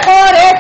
Ore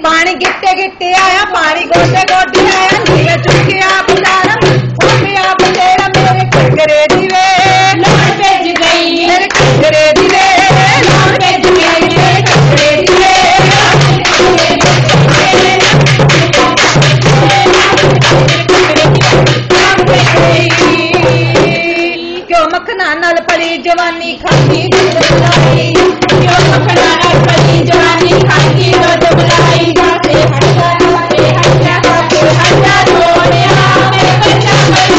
पानी गिट्टे गिट्टे आया पानी गोटे गोटे आया नीवे चुके आप मेरे घगरे दिवे भेज गई मेरे घगरे दिवे भेज गई मेरे घगरे दिवे क्यों मखना नाल पली जवानी खाती क्यों मखना नाल पली जवानी खाती दूध बुलाई जाते हट्टा रोनिया मेरे बच्चा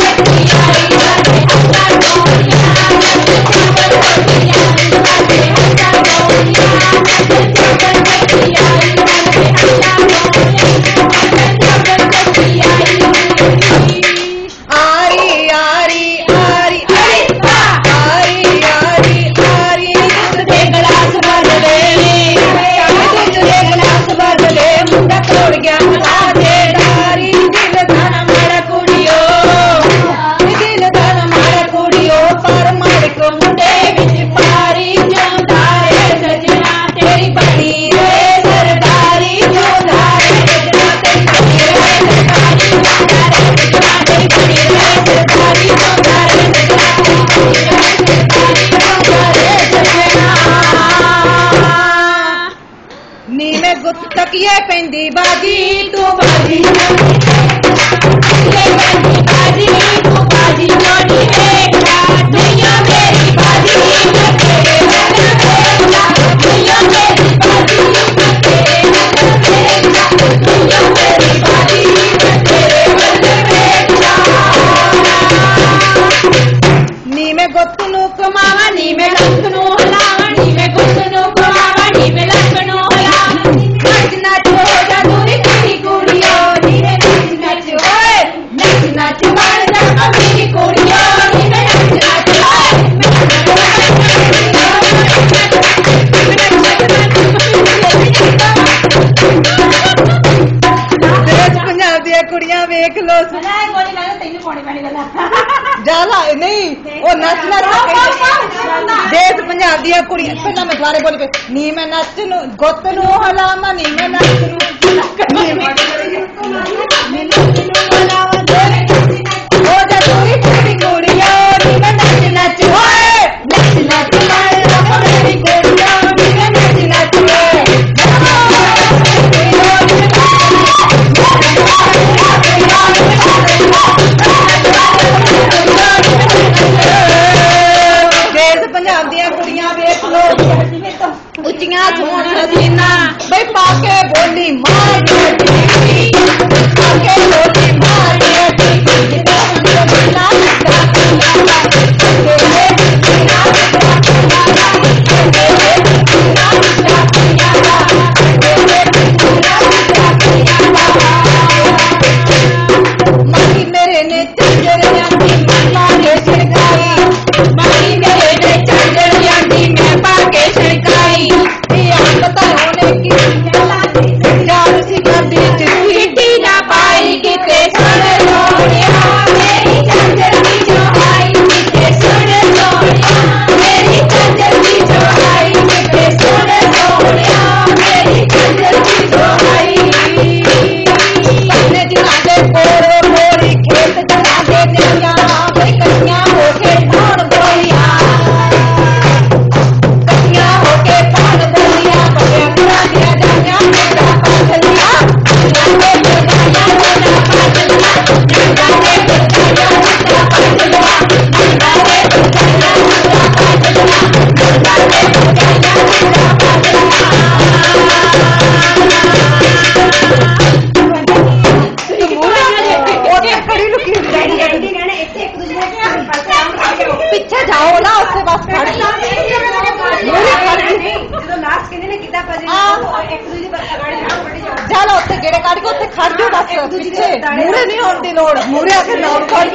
बच्ची आई जाते हट्टा रोनिया मेरे बच्चा बच्ची आई जाते हट्टा रोनिया मेरे बच्चा बच्ची आई जाते हट्टा रोनिया मेरे बच्चा बच्ची आई आरी आरी आरी आरी आरी आरी तुझे गलास भर ले तुझे गलास भर ले मुंडा तोड़ गया मला दे डारी दिल धन मारा कुड़ियो दिल धन मारा कुड़ियो पर मार को मुंडे विच पारी जोंदारे सजना तेरी बड़ी रे सरदारी जोंदारे सजना तेरी बड़ी रे सरदारी जोंदारे सजना तेरी बड़ी रे सरदारी जोंदारे सजना तेरी बड़ी रे सरदारी नी में गुत तकिए पेंदी बाजी तू बाजी ये पेंदी बाजी तू बाजी जोड़ी देखा दुनिया मेरी बाजी मैं तेरे वाला देखा दुनिया मेरी बाजी मैं तेरे वाला देखा दुनिया मेरी बाजी मैं तेरे वाला देखा नी में गुत नू कमावा नी में लंक नू हलावा नी में गुत नू कमावा नी में लंक नू हलावा नच नच हो जा दूरी तेरी कुड़ियो नी में नच नच ओए नच नच बढ़ जा मेरी कुड़ियो नी में नच नच ओए देश पंजाब दी कुड़ियां वेख लो जाला नहीं वो नच नच देश पंजाब दी कुड़ियां पहला मैं दुबारे बोल के नी मैं नच नू गुत नू हलावा नी मैं नच नू हो जा दूरी तेरी कुड़ियो नी मैं नच नच होए नच नच मेरी कुड़ियो नी मैं नच नच देश पंजाब दी कुड़ियां वेख लो उच्चियां सोहण हसीना बई पाके बोली मार पाके बोली मार मारी मेरे ने चंजर आंटी मैं पाके छिड़काई मारी मेरे ने चंजर आंटी मैं पाके छिड़काई पता होने की जान सी गड्डी चिट्ठी ना पाई किते सुन लोनिया मेरी चंजर की जो आई किते सुन लोनिया मेरी चंजर की जो आई किते सुन लोनिया मेरी चंजर की जो आई अपने जिला दे कोरो मोरी खेत चला दे दिया भाई कन्या होके धान बोलिया कन्या होके धान बोलिया बड़े पूरा दिया जाया मेरा पागलिया जाने दे जाया मेरा पागलिया जाने दे जाया मेरा पागलिया जाने दे जाया मेरा पागलिया जाने दे जाया मेरा पिछे जाओ ना उससे बस चलो उत्थे गेड़े काट के उत्थे खड़ जाओ बस पिछे मूरे नहीं होने की लोड़ मूरे आके नाम खड़